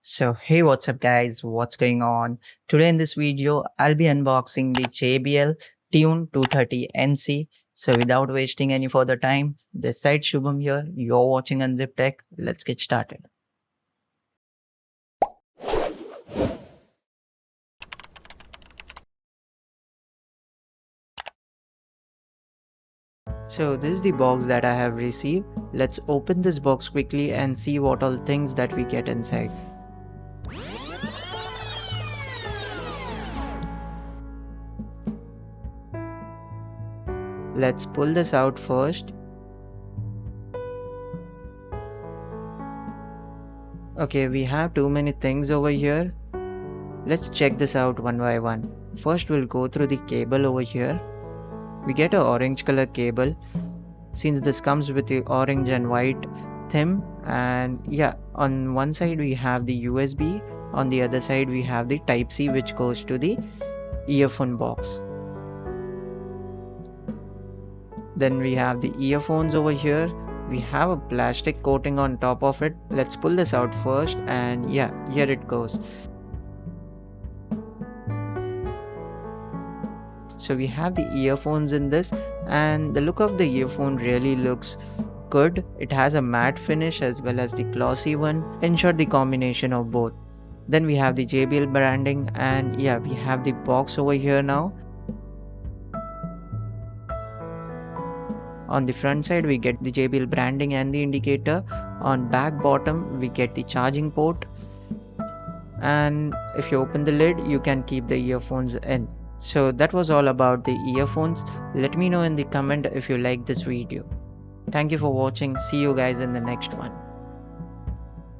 So hey, what's up guys, what's going on? Today in this video I'll be unboxing the JBL Tune 230 NC. So without wasting any further time, this side Shubham here, you're watching UnZip Tech. Let's get started. So this is the box that I have received. Let's open this box quickly and see what all things that we get inside. Let's pull this out first. Okay, we have too many things over here. Let's check this out one by one. First we'll go through the cable over here. We get a orange color cable since this comes with the orange and white theme, and yeah, on one side we have the USB, on the other side we have the type C which goes to the earphone box. Then we have the earphones over here. We have a plastic coating on top of it. Let's pull this out first, and yeah, here it goes. So we have the earphones in this, and the look of the earphone really looks good. It has a matte finish as well as the glossy one. In short, the combination of both. Then we have the JBL branding, and yeah, we have the box over here now. On the front side we get the JBL branding and the indicator. On back bottom we get the charging port, and if you open the lid you can keep the earphones in. So that was all about the earphones. Let me know in the comment if you like this video. Thank you for watching. See you guys in the next one.